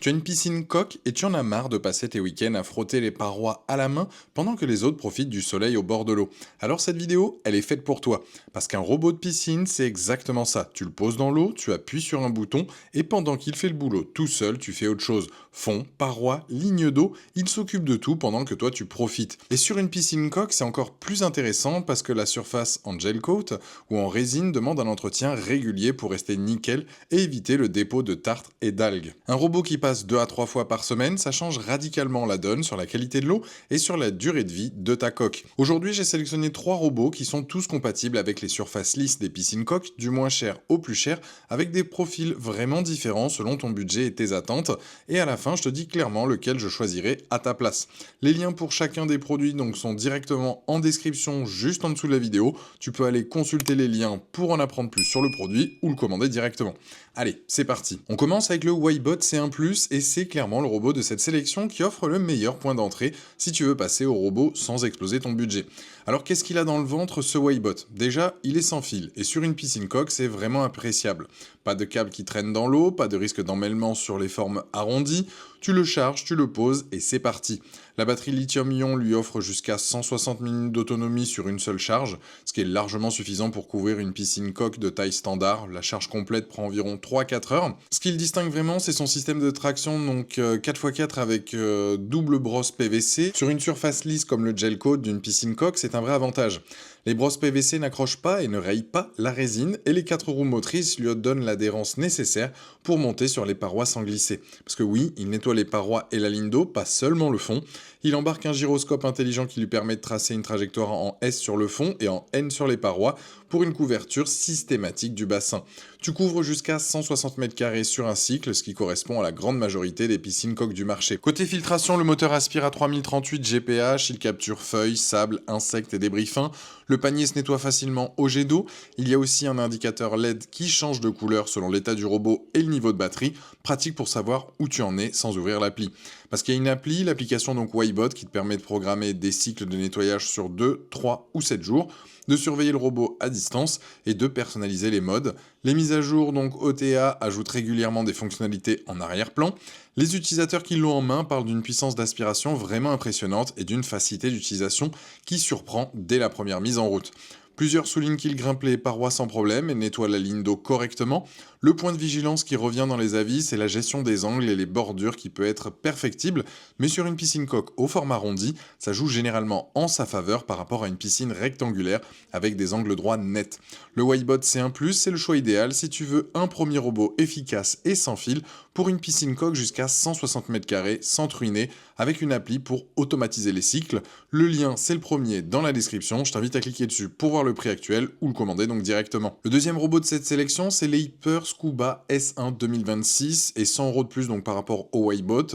Tu as une piscine coque et tu en as marre de passer tes week-ends à frotter les parois à la main pendant que les autres profitent du soleil au bord de l'eau. Alors cette vidéo, elle est faite pour toi. Parce qu'un robot de piscine, c'est exactement ça. Tu le poses dans l'eau, tu appuies sur un bouton et pendant qu'il fait le boulot tout seul, tu fais autre chose. Fond, parois, ligne d'eau, il s'occupe de tout pendant que toi tu profites. Et sur une piscine coque, c'est encore plus intéressant parce que la surface en gel coat ou en résine demande un entretien régulier pour rester nickel et éviter le dépôt de tartre et d'algues. Un robot qui passe 2 à 3 fois par semaine, ça change radicalement la donne sur la qualité de l'eau et sur la durée de vie de ta coque. Aujourd'hui, j'ai sélectionné 3 robots qui sont tous compatibles avec les surfaces lisses des piscines coques, du moins cher au plus cher, avec des profils vraiment différents selon ton budget et tes attentes. Et à la fin, je te dis clairement lequel je choisirai à ta place. Les liens pour chacun des produits donc sont directement en description juste en dessous de la vidéo. Tu peux aller consulter les liens pour en apprendre plus sur le produit ou le commander directement. Allez, c'est parti. On commence avec le Waibot C1+, et c'est clairement le robot de cette sélection qui offre le meilleur point d'entrée si tu veux passer au robot sans exploser ton budget. Alors qu'est-ce qu'il a dans le ventre ce Waibot? Déjà, il est sans fil, et sur une piscine coque, c'est vraiment appréciable. Pas de câble qui traîne dans l'eau, pas de risque d'emmêlement sur les formes arrondies, tu le charges, tu le poses, et c'est parti. La batterie lithium-ion lui offre jusqu'à 160 minutes d'autonomie sur une seule charge, ce qui est largement suffisant pour couvrir une piscine coque de taille standard. La charge complète prend environ 3-4 heures. Ce qui le distingue vraiment, c'est son système de traction, donc 4x4 avec double brosse PVC. Sur une surface lisse comme le gel coat d'une piscine coque, c'est un vrai avantage. Les brosses PVC n'accrochent pas et ne rayent pas la résine, et les 4 roues motrices lui donnent l'adhérence nécessaire pour monter sur les parois sans glisser. Parce que oui, il nettoie les parois et la ligne d'eau, pas seulement le fond. Il embarque un gyroscope intelligent qui lui permet de tracer une trajectoire en S sur le fond et en N sur les parois pour une couverture systématique du bassin. Tu couvres jusqu'à 160 m² sur un cycle, ce qui correspond à la grande majorité des piscines coques du marché. Côté filtration, le moteur aspire à 3038 GPH, il capture feuilles, sable, insectes et débris fins. Le panier se nettoie facilement au jet d'eau. Il y a aussi un indicateur LED qui change de couleur selon l'état du robot et le niveau de batterie, pratique pour savoir où tu en es sans ouvrir l'appli. Parce qu'il y a une appli, l'application donc Waibot, qui te permet de programmer des cycles de nettoyage sur 2, 3 ou 7 jours, de surveiller le robot à distance et de personnaliser les modes. Les mises à jour donc OTA ajoutent régulièrement des fonctionnalités en arrière-plan. Les utilisateurs qui l'ont en main parlent d'une puissance d'aspiration vraiment impressionnante et d'une facilité d'utilisation qui surprend dès la première mise en route. Plusieurs soulignent qu'il grimpe les parois sans problème et nettoie la ligne d'eau correctement. Le point de vigilance qui revient dans les avis, c'est la gestion des angles et les bordures qui peut être perfectible, mais sur une piscine coque au format arrondi, ça joue généralement en sa faveur par rapport à une piscine rectangulaire avec des angles droits nets. Le Waibot C1+, c'est le choix idéal si tu veux un premier robot efficace et sans fil pour une piscine coque jusqu'à 160 m² sans truiner, avec une appli pour automatiser les cycles. Le lien, c'est le premier dans la description, je t'invite à cliquer dessus pour voir le prix actuel ou le commander donc directement. Le deuxième robot de cette sélection, c'est l'Hyper Scuba S1 2026 et 100 € de plus donc par rapport au Waibot.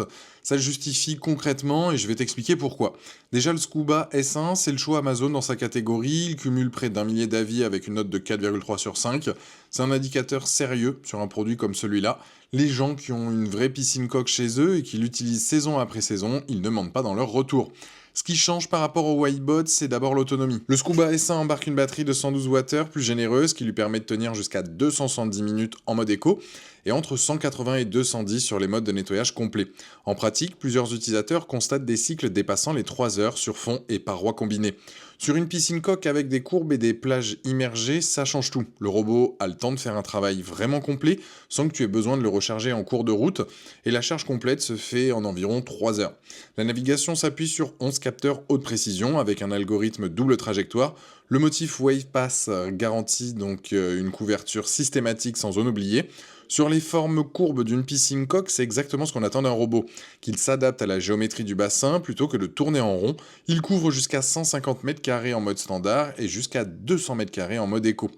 Ça le justifie concrètement et je vais t'expliquer pourquoi. Déjà, le Scuba S1, c'est le choix Amazon dans sa catégorie, il cumule près d'1 millier d'avis avec une note de 4,3 sur 5. C'est un indicateur sérieux sur un produit comme celui-là. Les gens qui ont une vraie piscine coque chez eux et qui l'utilisent saison après saison, ils ne mentent pas dans leur retour. Ce qui change par rapport au Waibot, c'est d'abord l'autonomie. Le Scuba S1 embarque une batterie de 112 Wh plus généreuse qui lui permet de tenir jusqu'à 270 minutes en mode éco et entre 180 et 210 sur les modes de nettoyage complet. En pratique, plusieurs utilisateurs constatent des cycles dépassant les 3 heures sur fond et parois combinées. Sur une piscine coque avec des courbes et des plages immergées, ça change tout. Le robot a le temps de faire un travail vraiment complet sans que tu aies besoin de le recharger en cours de route et la charge complète se fait en environ 3 heures. La navigation s'appuie sur 11 capteurs haute précision avec un algorithme double trajectoire. Le motif WavePass garantit donc une couverture systématique sans zone oubliée. Sur les formes courbes d'une piscine coque, c'est exactement ce qu'on attend d'un robot, qu'il s'adapte à la géométrie du bassin plutôt que de tourner en rond. Il couvre jusqu'à 150 m² en mode standard et jusqu'à 200 m² en mode éco.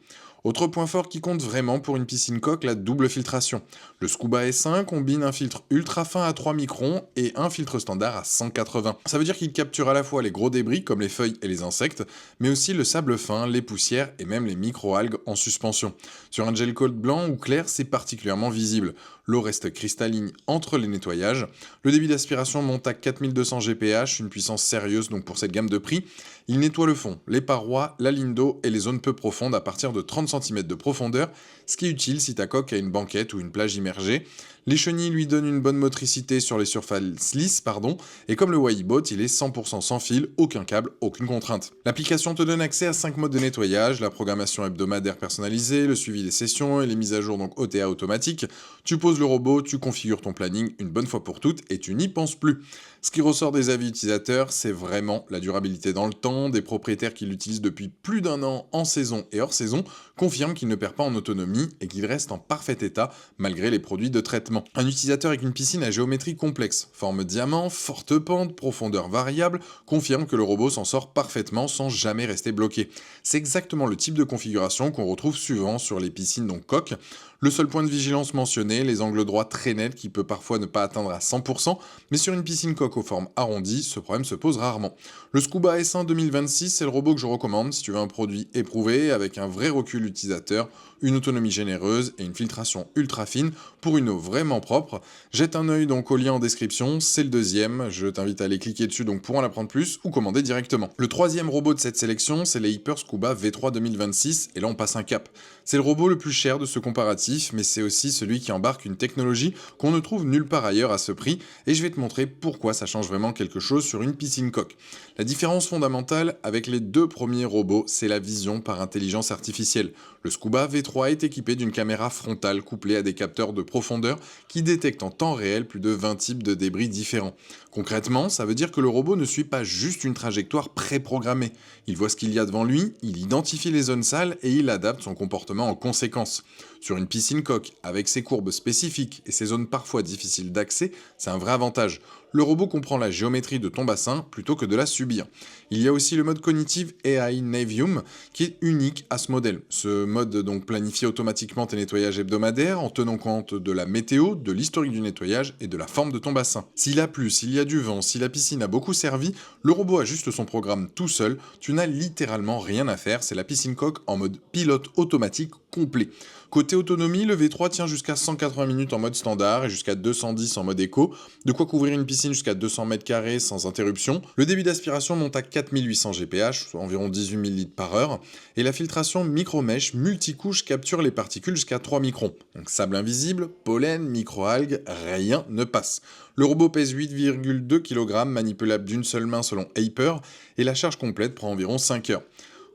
Autre point fort qui compte vraiment pour une piscine coque, la double filtration. Le Scuba S1 combine un filtre ultra fin à 3 microns et un filtre standard à 180. Ça veut dire qu'il capture à la fois les gros débris comme les feuilles et les insectes, mais aussi le sable fin, les poussières et même les micro-algues en suspension. Sur un gel coat blanc ou clair, c'est particulièrement visible. L'eau reste cristalline entre les nettoyages. Le débit d'aspiration monte à 4200 GPH, une puissance sérieuse donc pour cette gamme de prix. Il nettoie le fond, les parois, la ligne d'eau et les zones peu profondes à partir de 30 cm de profondeur, ce qui est utile si ta coque a une banquette ou une plage immergée. Les chenilles lui donnent une bonne motricité sur les surfaces lisses, et comme le Waibot, il est 100% sans fil, aucun câble, aucune contrainte. L'application te donne accès à 5 modes de nettoyage, la programmation hebdomadaire personnalisée, le suivi des sessions et les mises à jour donc OTA automatiques. Tu poses le robot, tu configures ton planning une bonne fois pour toutes et tu n'y penses plus. Ce qui ressort des avis utilisateurs, c'est vraiment la durabilité dans le temps. Des propriétaires qui l'utilisent depuis plus d'un an en saison et hors saison confirment qu'il ne perd pas en autonomie et qu'il reste en parfait état malgré les produits de traitement. Un utilisateur avec une piscine à géométrie complexe, forme diamant, forte pente, profondeur variable, confirme que le robot s'en sort parfaitement sans jamais rester bloqué. C'est exactement le type de configuration qu'on retrouve souvent sur les piscines donc coques. Le seul point de vigilance mentionné, les angles droits très nets qui peut parfois ne pas atteindre à 100%, mais sur une piscine coque aux formes arrondies, ce problème se pose rarement. Le Scuba S1 2026, c'est le robot que je recommande si tu veux un produit éprouvé avec un vrai recul utilisateur, une autonomie généreuse et une filtration ultra fine pour une eau vraiment propre. Jette un œil donc au lien en description, c'est le deuxième, je t'invite à aller cliquer dessus donc pour en apprendre plus ou commander directement. Le troisième robot de cette sélection, c'est les Hyper Scuba V3 2026 et là on passe un cap. C'est le robot le plus cher de ce comparatif, mais c'est aussi celui qui embarque une technologie qu'on ne trouve nulle part ailleurs à ce prix et je vais te montrer pourquoi ça change vraiment quelque chose sur une piscine coque. La différence fondamentale avec les deux premiers robots, c'est la vision par intelligence artificielle. Le Scuba V3 est équipé d'une caméra frontale couplée à des capteurs de profondeur qui détectent en temps réel plus de 20 types de débris différents. Concrètement, ça veut dire que le robot ne suit pas juste une trajectoire préprogrammée. Il voit ce qu'il y a devant lui, il identifie les zones sales et il adapte son comportement en conséquence. Sur une piscine coque, avec ses courbes spécifiques et ses zones parfois difficiles d'accès, c'est un vrai avantage. Le robot comprend la géométrie de ton bassin plutôt que de la subir. Il y a aussi le mode cognitive AI Navium qui est unique à ce modèle. Ce mode donc planifie automatiquement tes nettoyages hebdomadaires en tenant compte de la météo, de l'historique du nettoyage et de la forme de ton bassin. S'il a plu, s'il y a du vent, si la piscine a beaucoup servi, le robot ajuste son programme tout seul. Tu n'as littéralement rien à faire, c'est la piscine coque en mode pilote automatique complet. Côté autonomie, le V3 tient jusqu'à 180 minutes en mode standard et jusqu'à 210 en mode éco, de quoi couvrir une piscine jusqu'à 200 m² sans interruption. Le débit d'aspiration monte à 4800 GPH, soit environ 18 000 litres par heure, et la filtration micro-mèche multicouche capture les particules jusqu'à 3 microns. Donc sable invisible, pollen, microalgues, rien ne passe. Le robot pèse 8,2 kg, manipulable d'une seule main selon Hyper, et la charge complète prend environ 5 heures.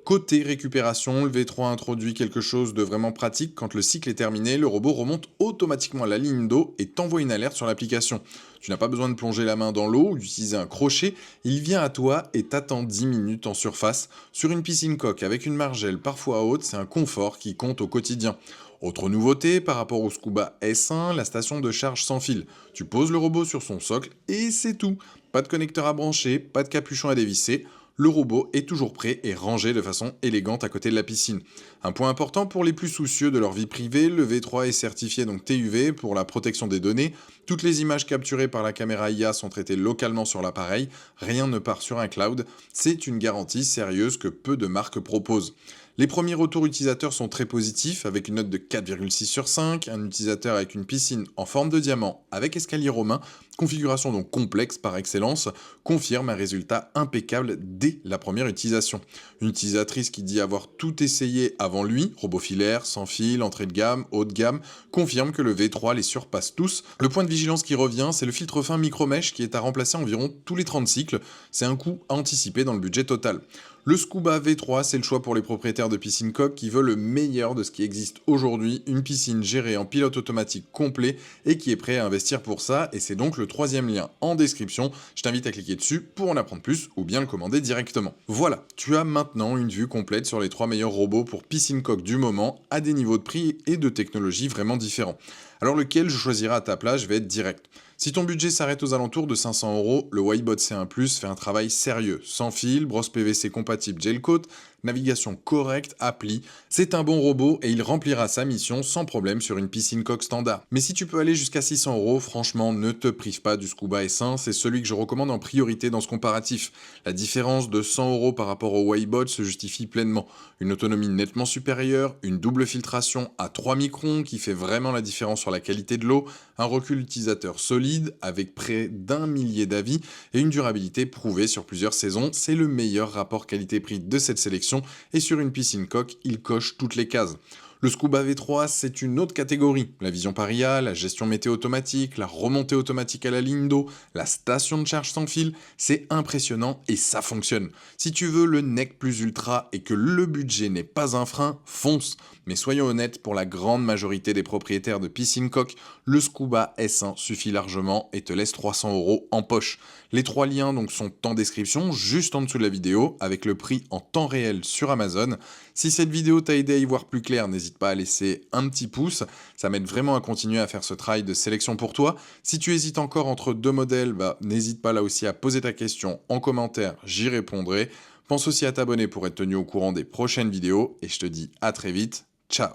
Côté récupération, le V3 introduit quelque chose de vraiment pratique. Quand le cycle est terminé, le robot remonte automatiquement à la ligne d'eau et t'envoie une alerte sur l'application. Tu n'as pas besoin de plonger la main dans l'eau ou d'utiliser un crochet, il vient à toi et t'attend 10 minutes en surface. Sur une piscine coque avec une margelle parfois haute, c'est un confort qui compte au quotidien. Autre nouveauté par rapport au Scuba S1, la station de charge sans fil. Tu poses le robot sur son socle et c'est tout. Pas de connecteur à brancher, pas de capuchon à dévisser. Le robot est toujours prêt et rangé de façon élégante à côté de la piscine. Un point important pour les plus soucieux de leur vie privée, le V3 est certifié donc TUV pour la protection des données. Toutes les images capturées par la caméra IA sont traitées localement sur l'appareil, rien ne part sur un cloud. C'est une garantie sérieuse que peu de marques proposent. Les premiers retours utilisateurs sont très positifs, avec une note de 4,6 sur 5, un utilisateur avec une piscine en forme de diamant avec escalier romain, configuration donc complexe par excellence, confirme un résultat impeccable dès la première utilisation. Une utilisatrice qui dit avoir tout essayé avant lui, robot filaire, sans fil, entrée de gamme, haut de gamme, confirme que le V3 les surpasse tous. Le point de vigilance qui revient, c'est le filtre fin micro-mèche qui est à remplacer environ tous les 30 cycles, c'est un coût à anticiper dans le budget total. Le Scuba V3, c'est le choix pour les propriétaires de piscine coque qui veulent le meilleur de ce qui existe aujourd'hui, une piscine gérée en pilote automatique complet et qui est prêt à investir pour ça, et c'est donc le troisième lien en description. Je t'invite à cliquer dessus pour en apprendre plus ou bien le commander directement. Voilà, tu as maintenant une vue complète sur les 3 meilleurs robots pour piscine coque du moment, à des niveaux de prix et de technologie vraiment différents. Alors lequel je choisirai à ta place, je vais être direct. Si ton budget s'arrête aux alentours de 500 €, le Waibot C1 Plus fait un travail sérieux, sans fil, brosse PVC compatible gel coat, navigation correcte, appli. C'est un bon robot et il remplira sa mission sans problème sur une piscine coque standard. Mais si tu peux aller jusqu'à 600 €, franchement, ne te prive pas du Scuba S1, c'est celui que je recommande en priorité dans ce comparatif. La différence de 100 € par rapport au Waibot se justifie pleinement. Une autonomie nettement supérieure, une double filtration à 3 microns qui fait vraiment la différence sur la qualité de l'eau, un recul utilisateur solide avec près d'1 millier d'avis et une durabilité prouvée sur plusieurs saisons. C'est le meilleur rapport qualité-prix de cette sélection et sur une piscine coque, il coche toutes les cases. Le Scuba V3, c'est une autre catégorie. La vision par IA, la gestion météo automatique, la remontée automatique à la ligne d'eau, la station de charge sans fil, c'est impressionnant et ça fonctionne. Si tu veux le nec plus ultra et que le budget n'est pas un frein, fonce. Mais soyons honnêtes, pour la grande majorité des propriétaires de piscine coque, le Scuba S1 suffit largement et te laisse 300 € en poche. Les 3 liens donc sont en description, juste en dessous de la vidéo, avec le prix en temps réel sur Amazon. Si cette vidéo t'a aidé à y voir plus clair, n'hésite pas à laisser un petit pouce, ça m'aide vraiment à continuer à faire ce travail de sélection pour toi. Si tu hésites encore entre deux modèles, n'hésite pas là aussi à poser ta question en commentaire, j'y répondrai. Pense aussi à t'abonner pour être tenu au courant des prochaines vidéos, et je te dis à très vite, ciao.